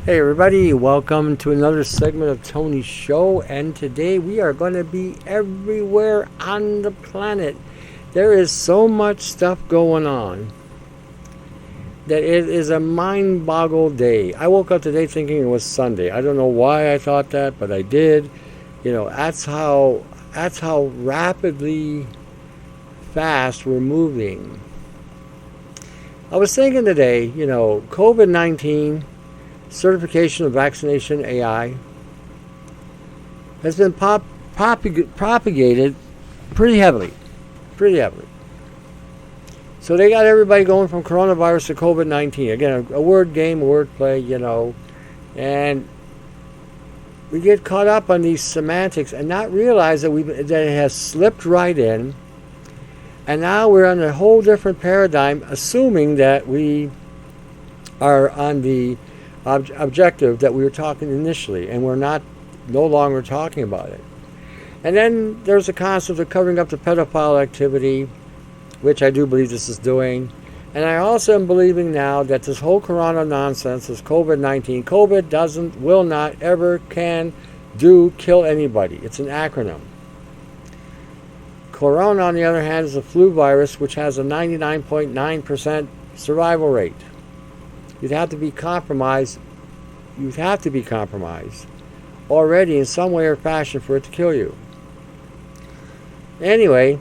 Hey everybody, welcome to another segment of Tony's show, and today we are going to be everywhere on the planet. There is so much stuff going on that it is a mind-boggle day. I woke up today thinking it was Sunday. I don't know why I thought that, but I did. That's how rapidly fast we're moving. I was thinking today, COVID-19 certification of vaccination AI has been propagated pretty heavily. So they got everybody going from coronavirus to COVID-19. Again, a word game, a word play, and we get caught up on these semantics and not realize that it has slipped right in, and now we're on a whole different paradigm, assuming that we are on the objective that we were talking initially, and we're no longer talking about it. And then there's the concept of covering up the pedophile activity, which I do believe this is doing. And I also am believing now that this whole corona nonsense, this COVID-19, COVID will not, ever can, kill anybody. It's an acronym. Corona, on the other hand, is a flu virus which has a 99.9% survival rate. You'd have to be compromised already in some way or fashion for it to kill you. Anyway,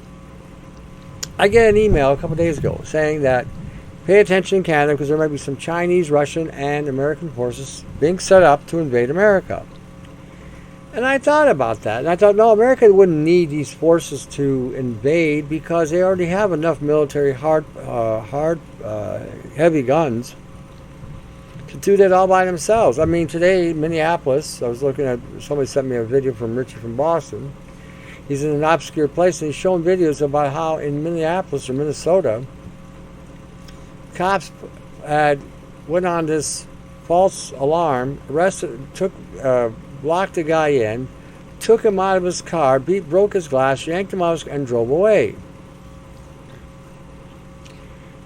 I get an email a couple days ago saying that pay attention in Canada because there might be some Chinese, Russian, and American forces being set up to invade America. And I thought about that, and I thought, no, America wouldn't need these forces to invade because they already have enough military heavy guns to do that all by themselves. I mean, today, Minneapolis, I was looking at, somebody sent me a video from Richie from Boston. He's in an obscure place, and he's showing videos about how in Minneapolis or Minnesota, cops went on this false alarm, locked the guy in, took him out of his car, broke his glass, yanked him out, and drove away.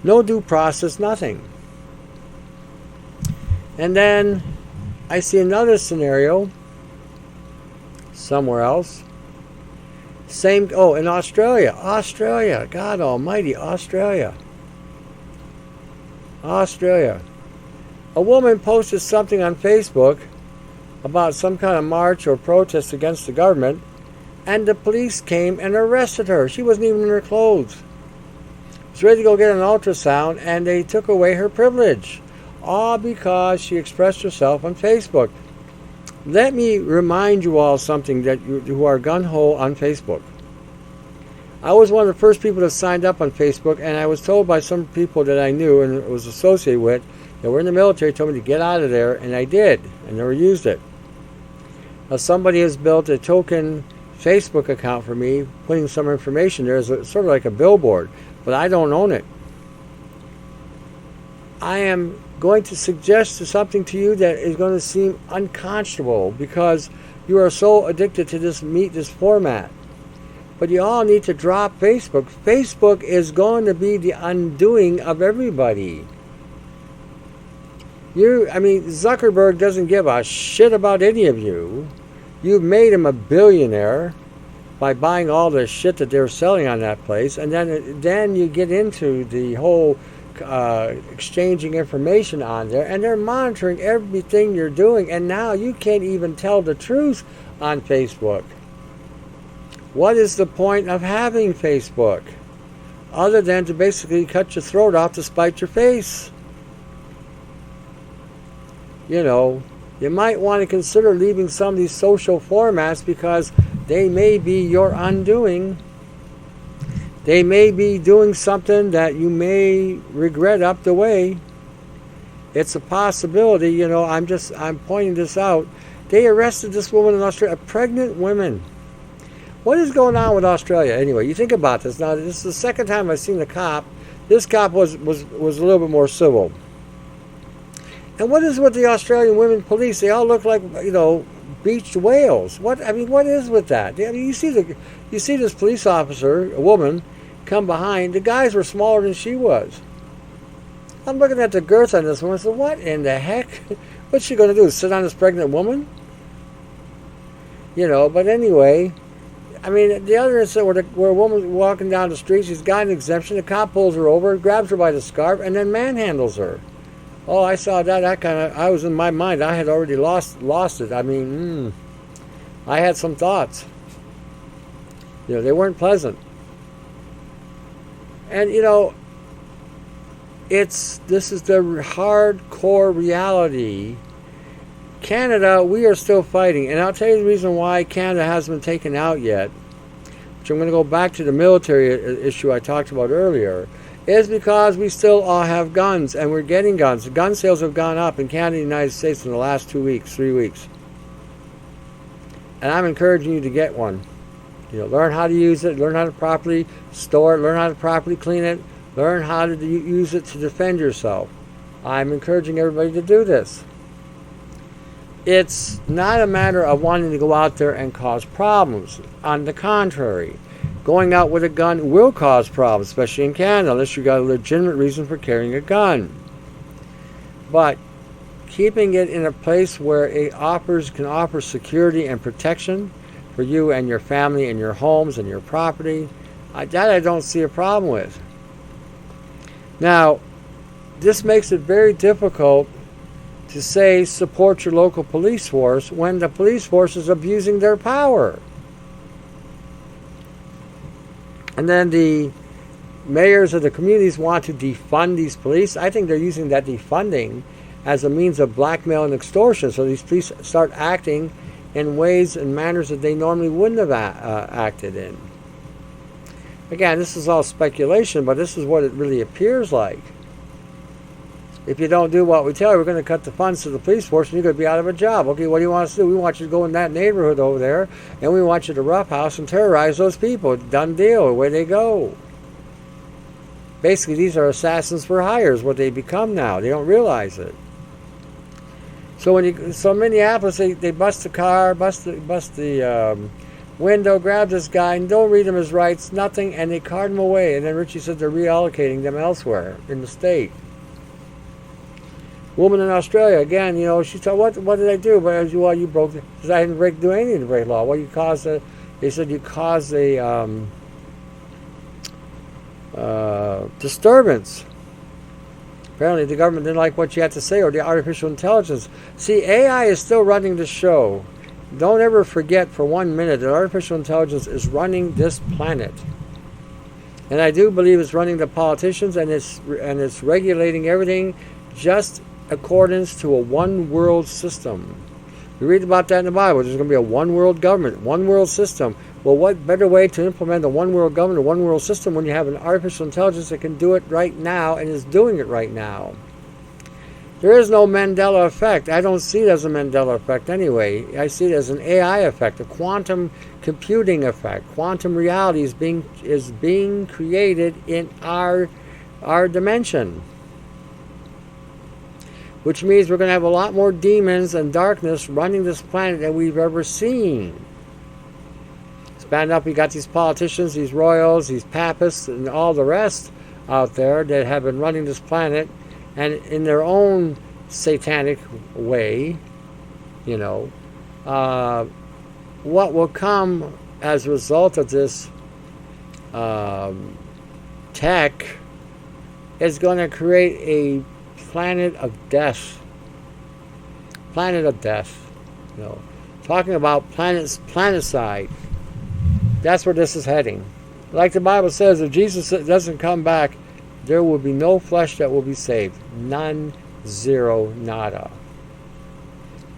No due process, nothing. And then I see another scenario somewhere else. In Australia, God almighty, Australia. A woman posted something on Facebook about some kind of march or protest against the government, and the police came and arrested her. She wasn't even in her clothes. She was ready to go get an ultrasound, and they took away her privilege. All because she expressed herself on Facebook. Let me remind you all something that who are gun-ho on Facebook. I was one of the first people that signed up on Facebook, and I was told by some people that I knew and was associated with that were in the military, told me to get out of there, and I did. I never used it. Now somebody has built a token Facebook account for me, putting some information there as sort of like a billboard, but I don't own it. I am going to suggest something to you that is going to seem unconscionable because you are so addicted to this format. But you all need to drop Facebook. Facebook is going to be the undoing of everybody. Zuckerberg doesn't give a shit about any of you. You've made him a billionaire by buying all the shit that they're selling on that place, and then you get into the whole exchanging information on there, and they're monitoring everything you're doing, and now you can't even tell the truth on Facebook. What is the point of having Facebook other than to basically cut your throat off to spite your face? You might want to consider leaving some of these social formats because they may be your undoing. They may be doing something that you may regret up the way. It's a possibility, I'm pointing this out. They arrested this woman in Australia, a pregnant woman. What is going on with Australia anyway? You think about this. Now, this is the second time I've seen the cop. This cop was a little bit more civil. And what is with the Australian women police? They all look like, beached whales. What is with that? You see this police officer, a woman, come behind. The guys were smaller than she was. I'm looking at the girth on this one. So what in the heck? What's she going to do? Sit on this pregnant woman? But anyway, I mean, the other incident where a woman's walking down the street, she's got an exemption, the cop pulls her over, grabs her by the scarf, and then manhandles her. Oh, I saw that. I was in my mind. I had already lost it. I mean, I had some thoughts. They weren't pleasant. And this is the hardcore reality. Canada, we are still fighting, and I'll tell you the reason why Canada hasn't been taken out yet, which I'm going to go back to the military issue I talked about earlier, is because we still all have guns, and we're getting guns. Gun sales have gone up in Canada and the United States in the last 3 weeks. And I'm encouraging you to get one. Learn how to use it, learn how to properly store it, learn how to properly clean it, learn how to use it to defend yourself. I'm encouraging everybody to do this. It's not a matter of wanting to go out there and cause problems. On the contrary, going out with a gun will cause problems, especially in Canada, unless you've got a legitimate reason for carrying a gun. But keeping it in a place where it can offer security and protection for you and your family and your homes and your property, that I don't see a problem with. Now, this makes it very difficult to say support your local police force when the police force is abusing their power. And then the mayors of the communities want to defund these police. I think they're using that defunding as a means of blackmail and extortion, so these police start acting in ways and manners that they normally wouldn't have acted in. Again, this is all speculation, but this is what it really appears like. If you don't do what we tell you, we're going to cut the funds to the police force and you're going to be out of a job. Okay, what do you want us to do? We want you to go in that neighborhood over there and we want you to roughhouse and terrorize those people. Done deal. Away they go. Basically, these are assassins for hire is what they become now. They don't realize it. So Minneapolis, they bust the car, bust the window, grab this guy, and don't read him his rights, nothing, and they cart him away. And then Richie said they're reallocating them elsewhere in the state. Woman in Australia, again, she said, what did I do? But you broke it. She said, I didn't do anything to break law. Well, they said you caused a disturbance. Apparently the government didn't like what you had to say, or the artificial intelligence. See, AI is still running the show. Don't ever forget for 1 minute that artificial intelligence is running this planet. And I do believe it's running the politicians, and it's regulating everything just accordance to a one world system. We read about that in the Bible. There's going to be a one world government, one world system. Well, what better way to implement a one world government, a one world system, when you have an artificial intelligence that can do it right now and is doing it right now? There is no Mandela effect. I don't see it as a Mandela effect anyway. I see it as an AI effect, a quantum computing effect. Quantum reality is being created in our dimension. Which means we're going to have a lot more demons and darkness running this planet than we've ever seen. Span up, we got these politicians, these royals, these papists, and all the rest out there that have been running this planet, and in their own satanic way, what will come as a result of this tech is going to create a planet of death. Planet of death. Talking about planeticide. That's where this is heading. Like the Bible says, if Jesus doesn't come back, there will be no flesh that will be saved. None, zero, nada.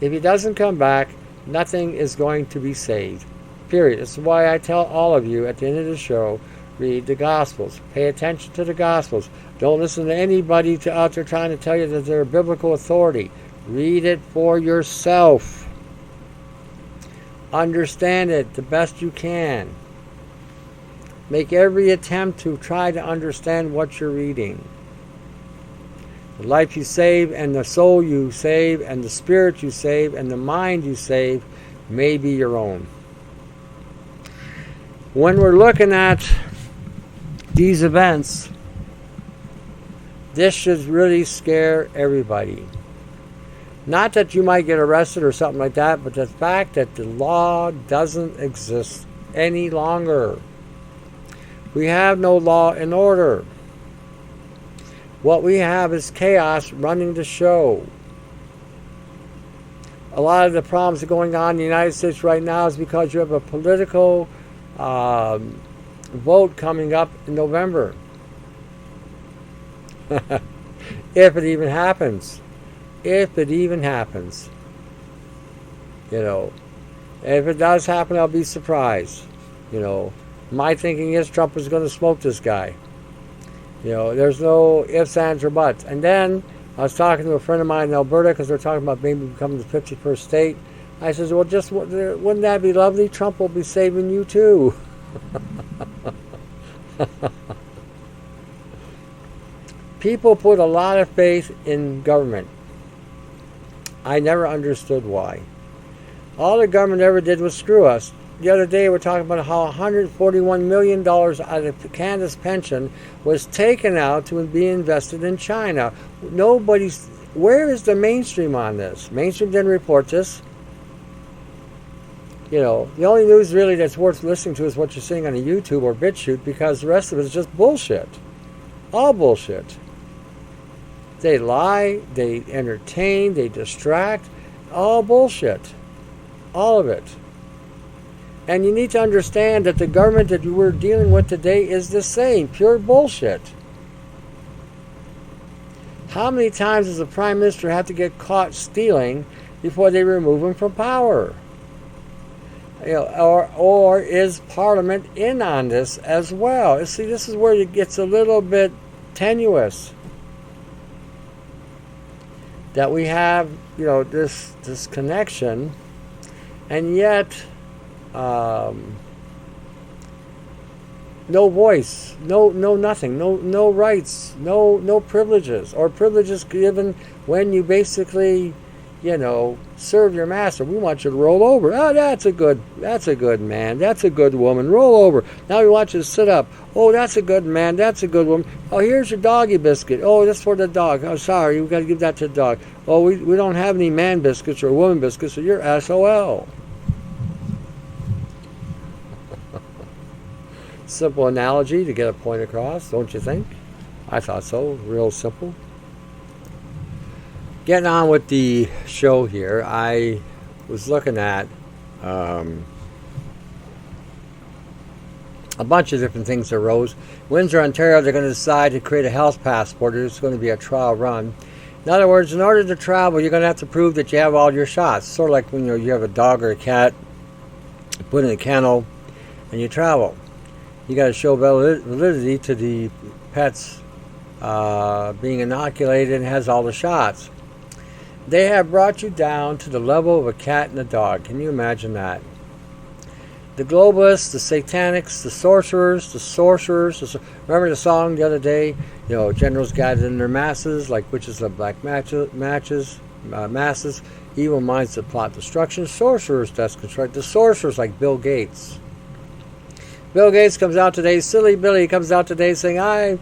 If he doesn't come back, nothing is going to be saved. Period. That's why I tell all of you at the end of the show, read the Gospels. Pay attention to the Gospels. Don't listen to anybody out there trying to tell you that they're a biblical authority. Read it for yourself. Understand it the best you can. Make every attempt to try to understand what you're reading. The life you save, and the soul you save, and the spirit you save, and the mind you save may be your own. When we're looking at these events, this should really scare everybody. Not that you might get arrested or something like that, but the fact that the law doesn't exist any longer. We have no law and order. What we have is chaos running the show. A lot of the problems that are going on in the United States right now is because you have a political vote coming up in November. If it even happens. If it even happens. You know. If it does happen, I'll be surprised. You know. My thinking is Trump is going to smoke this guy. You know, there's no ifs, ands, or buts. And then I was talking to a friend of mine in Alberta because they're talking about maybe becoming the 51st state. I says, well, just wouldn't that be lovely? Trump will be saving you too. People put a lot of faith in government. I never understood why. All the government ever did was screw us. The other day we're talking about how $141 million out of Canada's pension was taken out to be invested in China. Where is the mainstream on this? Mainstream didn't report this. You know, the only news really that's worth listening to is what you're seeing on a YouTube or BitChute, because the rest of it is just bullshit. All bullshit. They lie, they entertain, they distract. All bullshit. All of it. And you need to understand that the government that we're dealing with today is the same. Pure bullshit. How many times does the Prime Minister have to get caught stealing before they remove him from power? You know, or is Parliament in on this as well? See, this is where it gets a little bit tenuous. That we have, you know, this connection, and yet no voice, no nothing, no rights, no privileges, or privileges given when you basically, you know, serve your master. We want you to roll over. Oh, that's a good man, that's a good woman. Roll over. Now we want you to sit up. Oh, that's a good man, that's a good woman. Oh, here's your doggy biscuit. Oh, that's for the dog. Oh, sorry, we've got to give that to the dog. Oh, we don't have any man biscuits or woman biscuits, so you're SOL. Simple analogy to get a point across, don't you think? I thought so. Real simple. Getting on with the show here, I was looking at a bunch of different things that arose. Windsor, Ontario, they're going to decide to create a health passport. It's going to be a trial run. In other words, in order to travel, you're going to have to prove that you have all your shots. Sort of like when you have a dog or a cat, you put in a kennel, and you travel. You got to show validity to the pets being inoculated and has all the shots. They have brought you down to the level of a cat and a dog. Can you imagine that? The globalists, the satanics, the sorcerers. Remember the song the other day? You know, generals gathered in their masses, like witches of black masses. Evil minds that plot destruction. Sorcerers that construct. The sorcerers like Bill Gates. Bill Gates comes out today, silly Billy comes out today saying, I,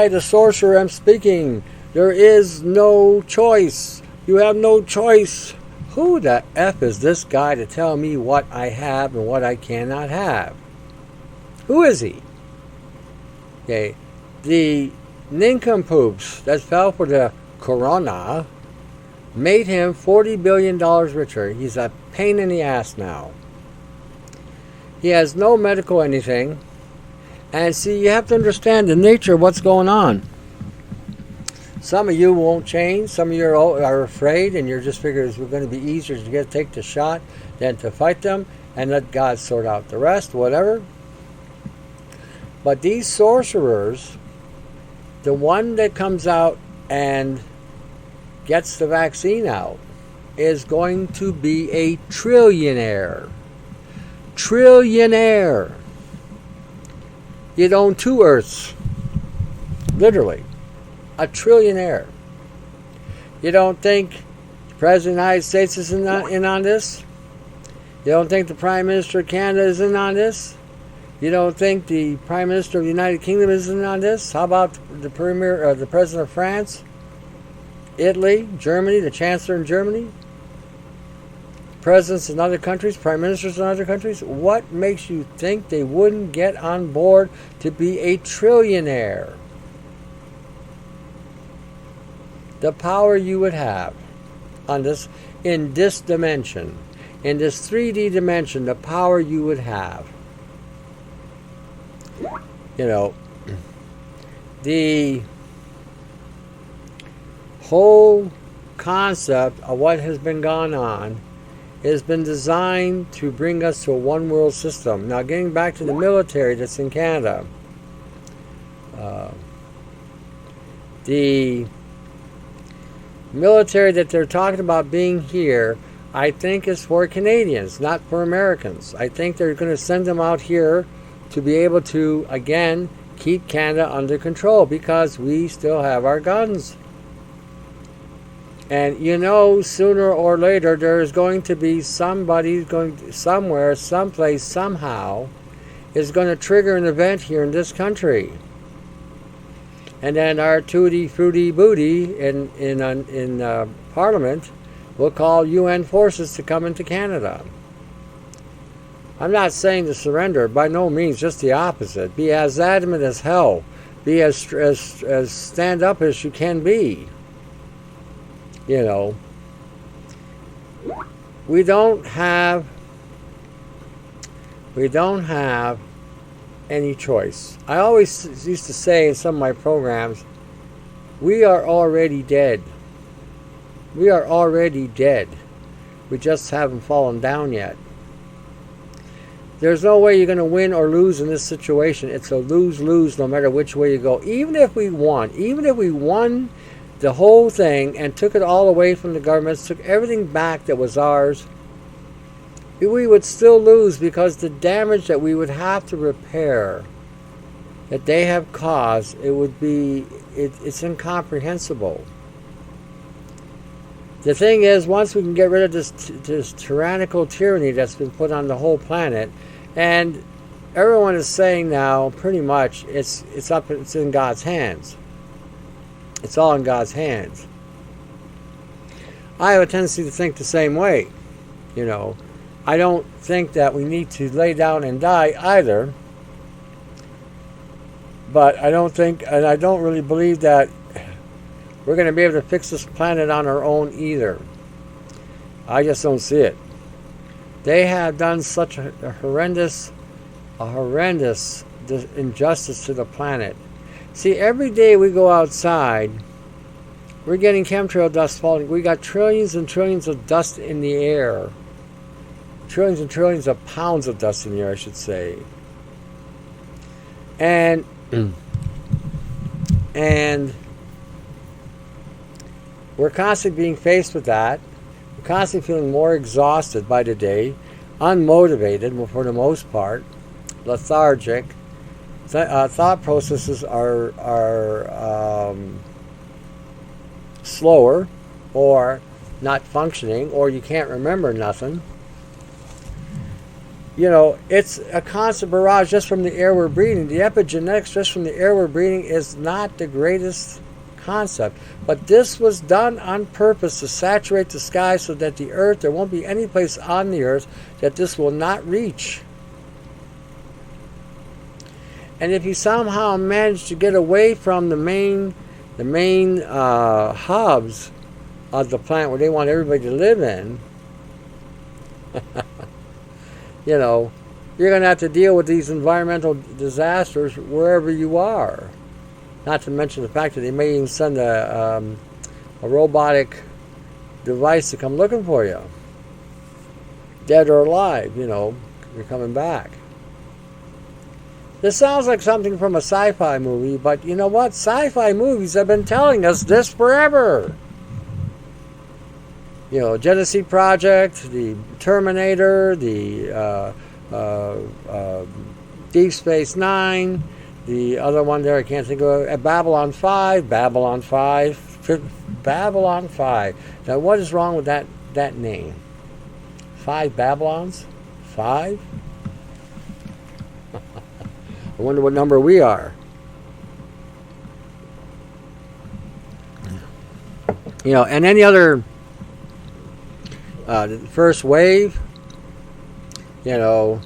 the sorcerer, am speaking. There is no choice. You have no choice. Who the F is this guy to tell me what I have and what I cannot have? Who is he? Okay, the nincompoops that fell for the corona made him $40 billion richer. He's a pain in the ass now. He has no medical anything. And see, you have to understand the nature of what's going on. Some of you won't change. Some of you are afraid, and you're just figuring it's going to be easier to take the shot than to fight them and let God sort out the rest, whatever. But these sorcerers, the one that comes out and gets the vaccine out is going to be a trillionaire. Trillionaire. You'd own 2 Earths. Literally. A trillionaire. You don't think the President of the United States is in on this? You don't think the Prime Minister of Canada is in on this? You don't think the Prime Minister of the United Kingdom is in on this? How about the Premier or the President of France? Italy, Germany, the chancellor in Germany, presidents in other countries, prime ministers in other countries. What makes you think they wouldn't get on board to be a trillionaire? The power you would have on this, in this dimension, in this 3D dimension, the power you would have. You know, the whole concept of what has been gone on has been designed to bring us to a one world system. Now, getting back to the military that's in Canada, the military that they're talking about being here, I think is for Canadians, not for Americans. I think they're going to send them out here to be able to, again, keep Canada under control because we still have our guns. And you know, sooner or later, there is going to be somebody going somewhere, someplace, somehow, is going to trigger an event here in this country. And then our tutti frutti booty in Parliament will call UN forces to come into Canada. I'm not saying to surrender, by no means, just the opposite. Be as adamant as hell. Be as stand up as you can be. You know, we don't have any choice. I always used to say in some of my programs, we are already dead. We are already dead. We just haven't fallen down yet. There's no way you're going to win or lose in this situation. It's a lose-lose no matter which way you go. Even if we won the whole thing and took it all away from the governments, took everything back that was ours, we would still lose because the damage that we would have to repair that they have caused, it's incomprehensible. The thing is, once we can get rid of this tyrannical tyranny that's been put on the whole planet, and everyone is saying now pretty much it's in God's hands. It's all in God's hands. I have a tendency to think the same way. You know, I don't think that we need to lay down and die either. But I don't really believe that we're going to be able to fix this planet on our own either. I just don't see it. They have done such a horrendous injustice to the planet. See, every day we go outside, we're getting chemtrail dust falling. We got trillions and trillions of dust in the air. Trillions and trillions of pounds of dust in the air, I should say. And we're constantly being faced with that. We're constantly feeling more exhausted by the day, unmotivated for the most part, lethargic. Thought processes are slower or not functioning, or you can't remember nothing. You know, it's a constant barrage just from the air we're breathing. The epigenetics just from the air we're breathing is not the greatest concept. But this was done on purpose to saturate the sky so that the earth, there won't be any place on the earth that this will not reach. And if you somehow manage to get away from the main hubs of the planet where they want everybody to live in, you know, you're going to have to deal with these environmental disasters wherever you are. Not to mention the fact that they may even send a robotic device to come looking for you. Dead or alive, you know, you're coming back. This sounds like something from a sci-fi movie, but you know what? Sci-fi movies have been telling us this forever. You know, Genesis Project, the Terminator, the Deep Space Nine, the other one there I can't think of, Babylon 5. Now, what is wrong with that name? 5 Babylons? 5? I wonder what number we are. And any other first wave, the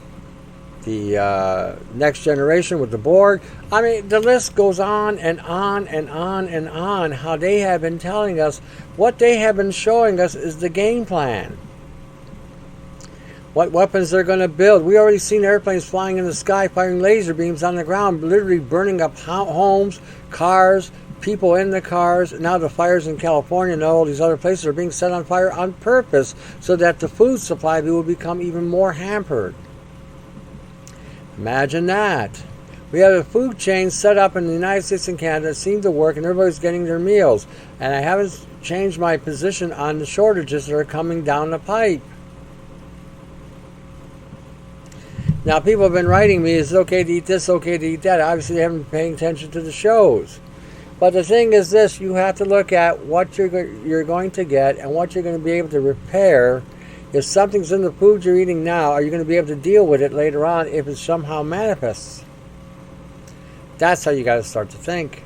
next generation with the Borg. I mean, the list goes on and on and on and on. How they have been telling us, what they have been showing us is the game plan. What weapons they're going to build. We already seen airplanes flying in the sky, firing laser beams on the ground, literally burning up homes, cars, people in the cars. Now the fires in California and all these other places are being set on fire on purpose so that the food supply will become even more hampered. Imagine that. We have a food chain set up in the United States and Canada that seemed to work, and everybody's getting their meals. And I haven't changed my position on the shortages that are coming down the pipe. Now, people have been writing me, is it okay to eat this, okay to eat that? Obviously, they haven't been paying attention to the shows. But the thing is this, you have to look at what you're going to get and what you're going to be able to repair. If something's in the food you're eating now, are you going to be able to deal with it later on if it somehow manifests? That's how you got to start to think.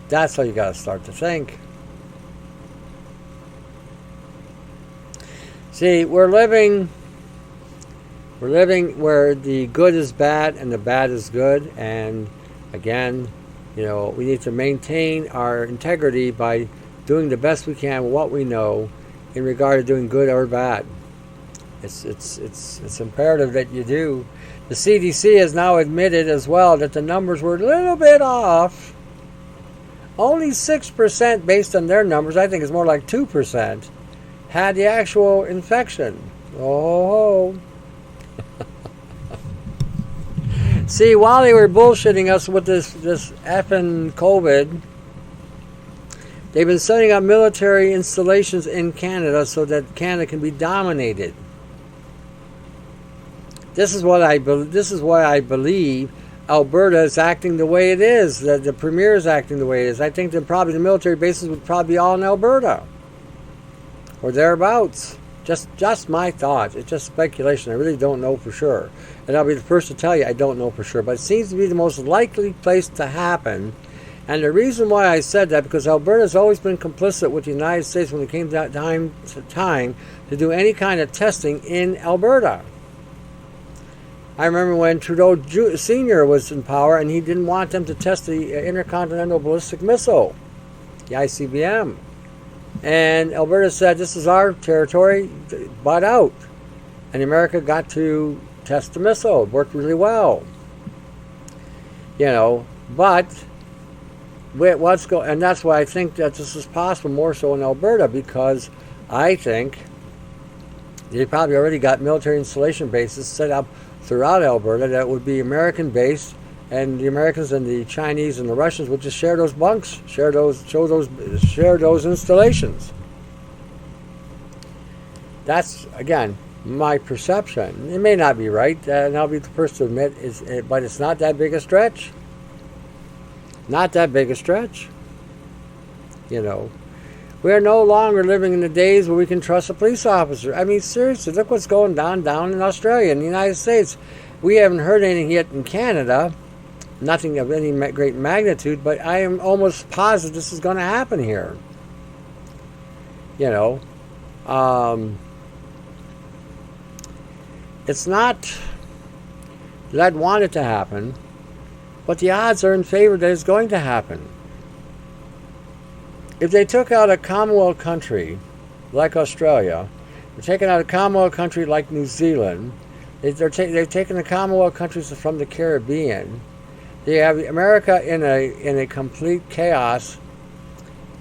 That's how you got to start to think. See, we're living where the good is bad and the bad is good. And again, we need to maintain our integrity by doing the best we can with what we know in regard to doing good or bad. It's imperative that you do. The CDC has now admitted as well that the numbers were a little bit off. Only 6% based on their numbers, I think it's more like 2%, had the actual infection. Oh. See, while they were bullshitting us with this effing COVID, they've been setting up military installations in Canada so that Canada can be dominated. This is why I believe Alberta is acting the way it is. That the Premier is acting the way it is. I think that probably the military bases would probably be all in Alberta or thereabouts. Just my thoughts. It's just speculation. I really don't know for sure. And I'll be the first to tell you I don't know for sure. But it seems to be the most likely place to happen. And the reason why I said that, because Alberta has always been complicit with the United States when it came time to do any kind of testing in Alberta. I remember when Trudeau Sr. was in power and he didn't want them to test the Intercontinental Ballistic Missile, the ICBM. And Alberta said, this is our territory, butt out. And America got to test the missile. It worked really well. But and that's why I think that this is possible more so in Alberta, because I think they probably already got military installation bases set up throughout Alberta that would be American based, and the Americans and the Chinese and the Russians would just share those bunks, share those installations. That's, again, my perception. It may not be right, and I'll be the first to admit, but it's not that big a stretch. Not that big a stretch. We are no longer living in the days where we can trust a police officer. I mean, seriously, look what's going down in Australia, in the United States. We haven't heard anything yet in Canada, nothing of any great magnitude, but I am almost positive this is going to happen here. It's not that I'd want it to happen, but the odds are in favor that it's going to happen. If they took out a Commonwealth country like Australia, they're taking out a Commonwealth country like New Zealand, they've taken the Commonwealth countries from the Caribbean, they have America in a complete chaos,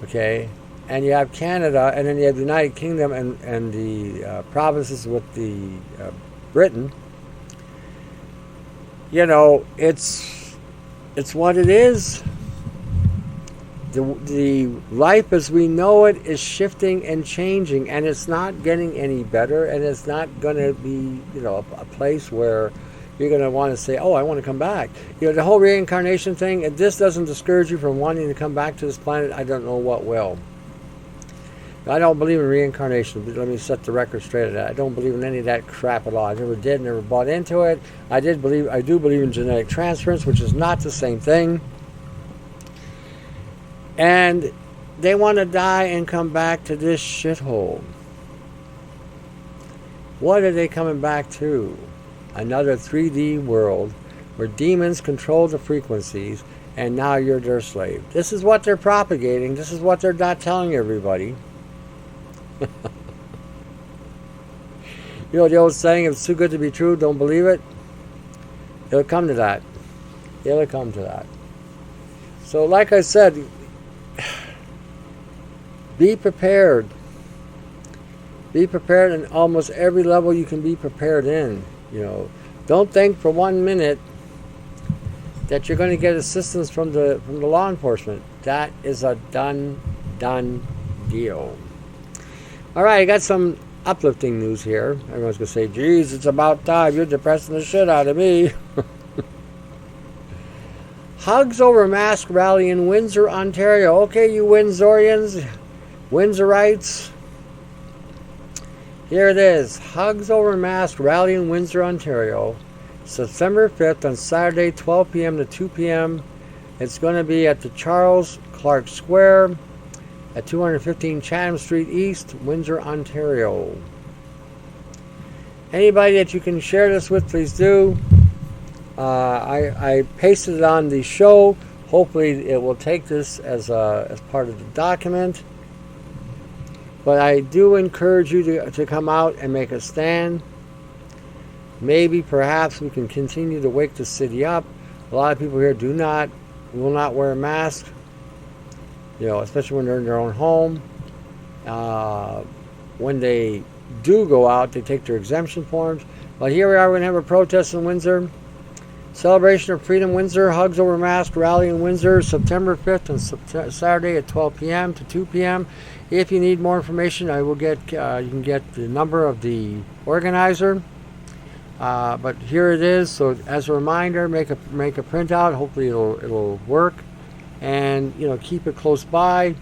okay, and you have Canada, and then you have the United Kingdom and the provinces with the Britain. It's what it is. The life as we know it is shifting and changing, and it's not getting any better, and it's not going to be, a place where you're going to want to say, oh, I want to come back. The whole reincarnation thing, if this doesn't discourage you from wanting to come back to this planet, I don't know what will. I don't believe in reincarnation. Let me set the record straight at that. I don't believe in any of that crap at all. I never did, never bought into it. I do believe in genetic transference, which is not the same thing. And they want to die and come back to this shithole. What are they coming back to? Another 3D world where demons control the frequencies and now you're their slave. This is what they're propagating. This is what they're not telling everybody. You know the old saying, if it's too good to be true, don't believe it? It'll come to that. It'll come to that. So like I said, be prepared. Be prepared in almost every level you can be prepared in. You know, don't think for 1 minute that you're going to get assistance from the law enforcement. That is a done deal. All right, I got some uplifting news here. Everyone's going to say, geez, it's about time. You're depressing the shit out of me. Hugs over mask rally in Windsor, Ontario. Okay, you Windsorians, Windsorites. Here it is. Hugs over mask rally in Windsor, Ontario. September 5th on Saturday, 12 p.m. to 2 p.m. It's going to be at the Charles Clark Square at 215 Chatham Street East, Windsor, Ontario. Anybody that you can share this with, please do. I pasted it on the show. Hopefully it will take this as part of the document. But I do encourage you to come out and make a stand. Maybe, perhaps, we can continue to wake the city up. A lot of people here will not wear a mask. You know, especially when they're in their own home. When they do go out, they take their exemption forms. But here we are, we're going to have a protest in Windsor. Celebration of Freedom Windsor, Hugs Over Mask Rally in Windsor, September 5th on Saturday at 12 p.m. to 2 p.m. If you need more information, I will get. You can get the number of the organizer. But here it is. So as a reminder, make a printout. Hopefully it'll work, and you know, keep it close by,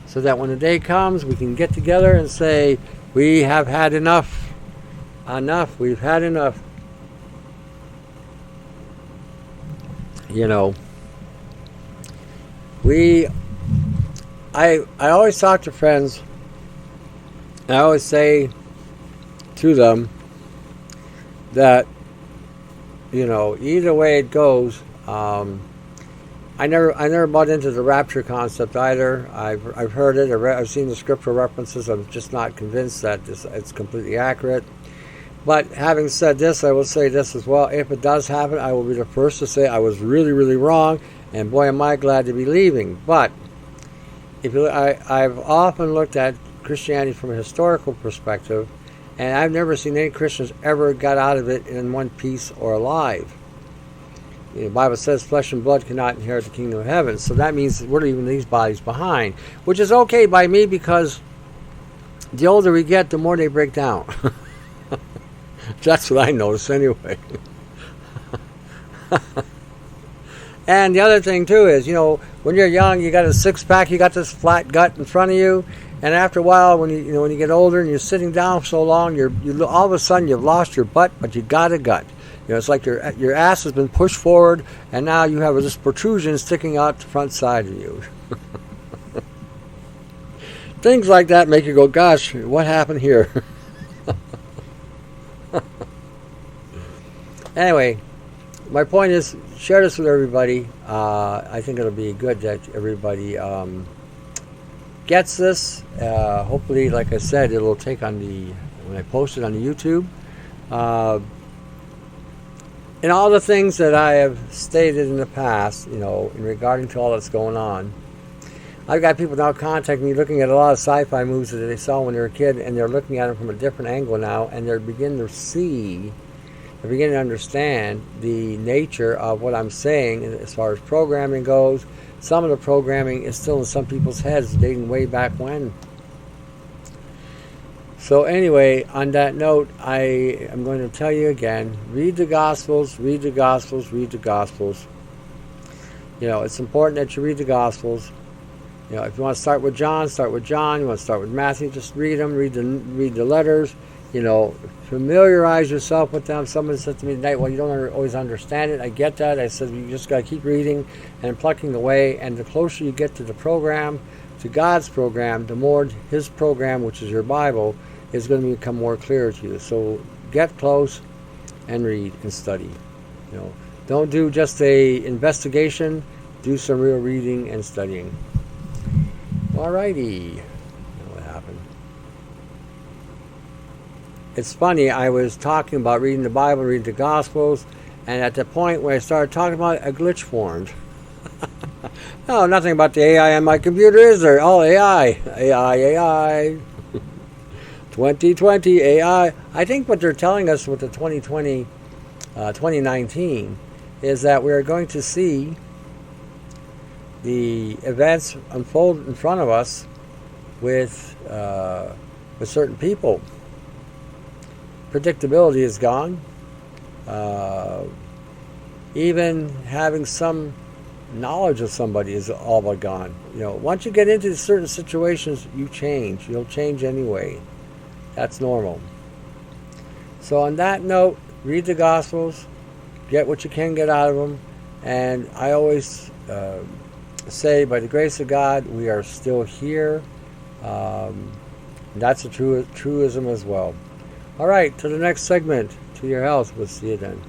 so that when the day comes, we can get together and say we have had enough. Enough. We've had enough. You know, I always talk to friends, and I always say to them that, you know, either way it goes, I never bought into the rapture concept either. I've heard it, I've seen the scriptural references. I'm just not convinced that it's completely accurate. But having said this, I will say this as well. If it does happen, I will be the first to say I was really, really wrong, and boy, am I glad to be leaving. But I've often looked at Christianity from a historical perspective, and I've never seen any Christians ever got out of it in one piece or alive. You know, the Bible says flesh and blood cannot inherit the kingdom of heaven. So that means we're leaving these bodies behind, which is okay by me, because the older we get, the more they break down. That's what I notice anyway. And the other thing too is, you know, when you're young, you got a six-pack, you got this flat gut in front of you, and after a while, when you get older and you're sitting down for so long, you all of a sudden you've lost your butt, but you got a gut. You know, it's like your ass has been pushed forward, and now you have this protrusion sticking out the front side of you. Things like that make you go, gosh, what happened here? Anyway, my point is, share this with everybody. I think it'll be good that everybody gets this. Hopefully, like I said, it'll take on when I post it on the YouTube. And all the things that I have stated in the past, you know, in regarding to all that's going on. I've got people now contacting me looking at a lot of sci-fi movies that they saw when they were a kid, and they're looking at them from a different angle now, and they're beginning to understand the nature of what I'm saying as far as programming goes. Some of the programming is still in some people's heads, dating way back when. So anyway, on that note, I am going to tell you again, read the Gospels, read the Gospels, read the Gospels. You know, it's important that you read the Gospels. You know, if you want to start with John, start with John. You want to start with Matthew, just read them, read the letters. familiarize yourself with them. Someone said to me tonight, well, you don't always understand it. I get that. I said, you just got to keep reading and plucking away. And the closer you get to the program, to God's program, the more His program, which is your Bible, is going to become more clear to you. So get close and read and study. Don't do just a investigation. Do some real reading and studying. Alrighty. What happened? It's funny, I was talking about reading the Bible, reading the Gospels, and at the point where I started talking about it, a glitch formed. Oh, nothing about the AI on my computer, is there? All AI. AI. 2020 AI. I think what they're telling us with the 2019 is that we're going to see the events unfold in front of us with certain people. Predictability is gone. Even having some knowledge of somebody is all but gone. Once you get into certain situations, you change. You'll change anyway. That's normal. So on that note, read the Gospels, get what you can get out of them, and I always say, by the grace of God, we are still here. That's a truism as well. All right, to the next segment, to your health. We'll see you then.